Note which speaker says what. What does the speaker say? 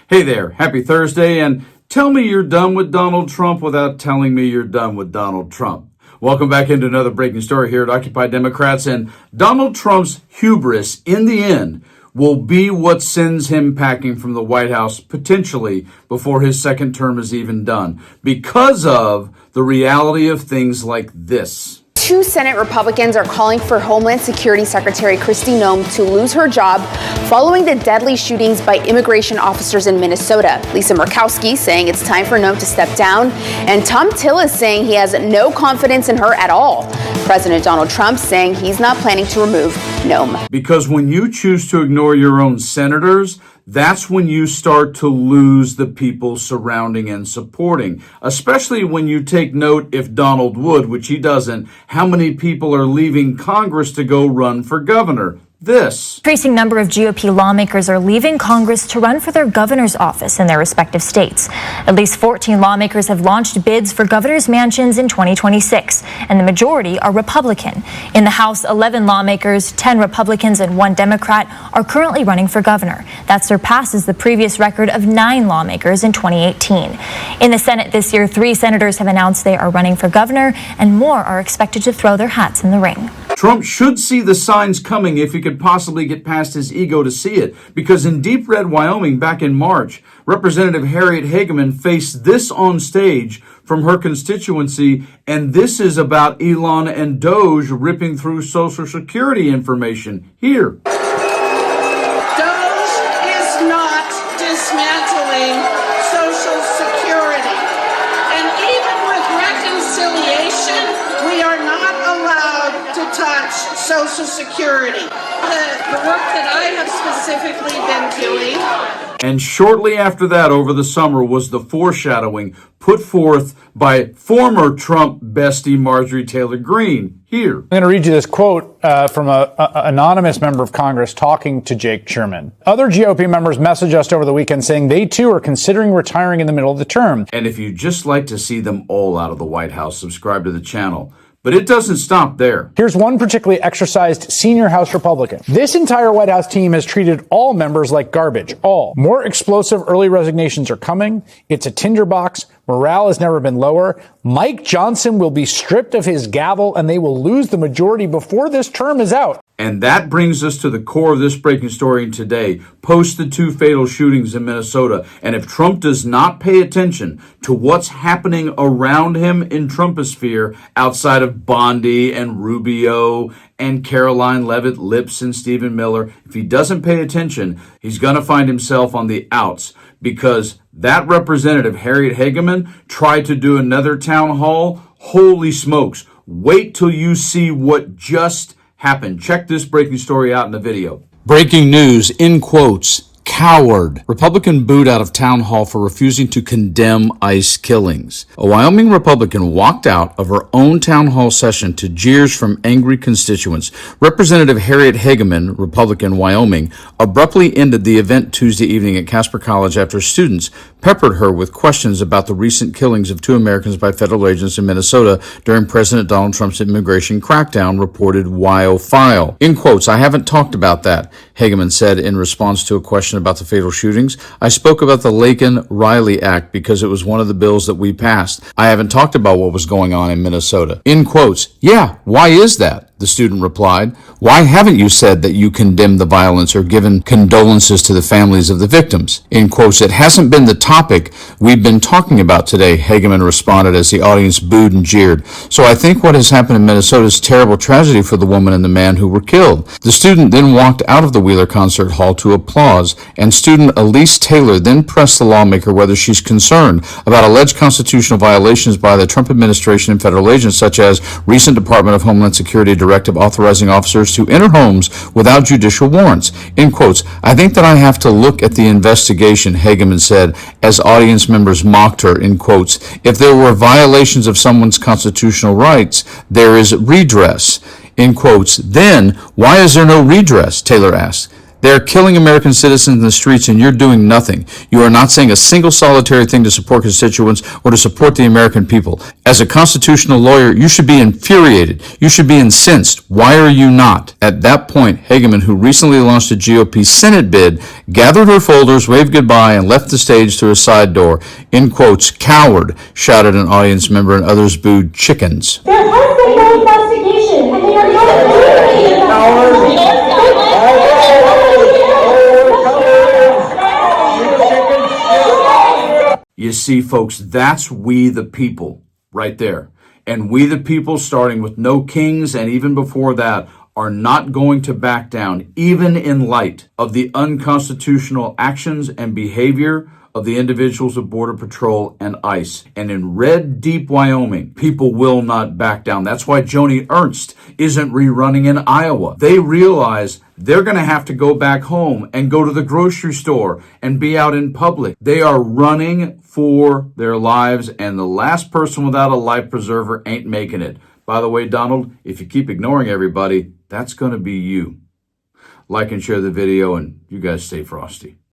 Speaker 1: Hey there, happy Thursday, and tell me you're done with Donald Trump without telling me you're done with Donald Trump. Welcome back into another breaking story here at Occupy Democrats, and Donald Trump's hubris, in the end, will be what sends him packing from the White House potentially before his second term is even done, because of the reality of things like this.
Speaker 2: Two Senate Republicans are calling for Homeland Security Secretary Kristi Noem to lose her job following the deadly shootings by immigration officers in Minnesota. Lisa Murkowski saying it's time for Noem to step down, and Tom Tillis saying he has no confidence in her at all. President Donald Trump saying he's not planning to remove Noem.
Speaker 1: Because when you choose to ignore your own senators, that's when you start to lose the people surrounding and supporting, especially when you take note, if Donald would, which he doesn't, how many people are leaving Congress to go run for governor. This.
Speaker 3: Increasing number of GOP lawmakers are leaving Congress to run for their governor's office in their respective states. At least 14 lawmakers have launched bids for governor's mansions in 2026, and the majority are Republican. In the House, 11 lawmakers, 10 Republicans, and 1 Democrat are currently running for governor. That surpasses the previous record of 9 lawmakers in 2018. In the Senate this year, 3 senators have announced they are running for governor, and more are expected to throw their hats in the ring.
Speaker 1: Trump should see the signs coming if he could possibly get past his ego to see it, because in deep red Wyoming back in March, Representative Harriet Hageman faced this on stage from her constituency, and this is about Elon and Doge ripping through Social Security information. Here.
Speaker 4: Doge is not dismantling Social Security, and even with reconciliation, we are not allowed to touch Social Security. The work that I have specifically been doing.
Speaker 1: And shortly after that, over the summer, was the foreshadowing put forth by former Trump bestie Marjorie Taylor Greene. Here.
Speaker 5: I'm going to read you this quote from an anonymous member of Congress talking to Jake Sherman. Other GOP members messaged us over the weekend saying they too are considering retiring in the middle of the term.
Speaker 1: And if you'd just like to see them all out of the White House, subscribe to the channel. But it doesn't stop there.
Speaker 5: Here's one particularly exercised senior House Republican. This entire White House team has treated all members like garbage. All. More explosive early resignations are coming. It's a tinderbox. Morale has never been lower. Mike Johnson will be stripped of his gavel, and they will lose the majority before this term is out.
Speaker 1: And that brings us to the core of this breaking story today, post the 2 fatal shootings in Minnesota. And if Trump does not pay attention to what's happening around him in Trumposphere, outside of Bondi and Rubio and Caroline Leavitt Lips and Stephen Miller, if he doesn't pay attention, he's going to find himself on the outs, because that Representative Harriet Hageman tried to do another town hall. Holy smokes. Wait till you see what just happened. Check this breaking story out in the video. Breaking news, in quotes, coward. Republican booed out of town hall for refusing to condemn ICE killings. A Wyoming Republican walked out of her own town hall session to jeers from angry constituents. Representative Harriet Hageman, Republican, Wyoming, abruptly ended the event Tuesday evening at Casper College after students peppered her with questions about the recent killings of 2 Americans by federal agents in Minnesota during President Donald Trump's immigration crackdown, reported WyoFile. In quotes, I haven't talked about that, Hageman said in response to a question about the fatal shootings. I spoke about the Laken-Riley Act because it was one of the bills that we passed. I haven't talked about what was going on in Minnesota. In quotes, yeah, why is that? The student replied. Why haven't you said that you condemned the violence or given condolences to the families of the victims? In quotes, it hasn't been the topic we've been talking about today, Hageman responded as the audience booed and jeered. So I think what has happened in Minnesota is terrible tragedy for the woman and the man who were killed. The student then walked out of the Wheeler Concert Hall to applause, and student Elise Taylor then pressed the lawmaker whether she's concerned about alleged constitutional violations by the Trump administration and federal agents, such as recent Department of Homeland Security directive authorizing officers to enter homes without judicial warrants. In quotes, I think that I have to look at the investigation, Hageman said, as audience members mocked her. In quotes, if there were violations of someone's constitutional rights, there is redress. In quotes, then why is there no redress? Taylor asked. They are killing American citizens in the streets, and you're doing nothing. You are not saying a single solitary thing to support constituents or to support the American people. As a constitutional lawyer, you should be infuriated. You should be incensed. Why are you not? At that point, Hageman, who recently launched a GOP Senate bid, gathered her folders, waved goodbye, and left the stage through a side door. In quotes, "Coward," shouted an audience member, and others booed, "Chickens."
Speaker 6: There has been no investigation, and they are not doing any investigation.
Speaker 1: You see, folks, that's we the people right there. And we the people, starting with No Kings and even before that, are not going to back down, even in light of the unconstitutional actions and behavior of the individuals of Border Patrol and ICE. And in Red Deep, Wyoming, people will not back down. That's why Joni Ernst isn't rerunning in Iowa. They realize they're going to have to go back home and go to the grocery store and be out in public. They are running for their lives, and the last person without a life preserver ain't making it. By the way, Donald, if you keep ignoring everybody, that's going to be you. Like and share the video, and you guys stay frosty.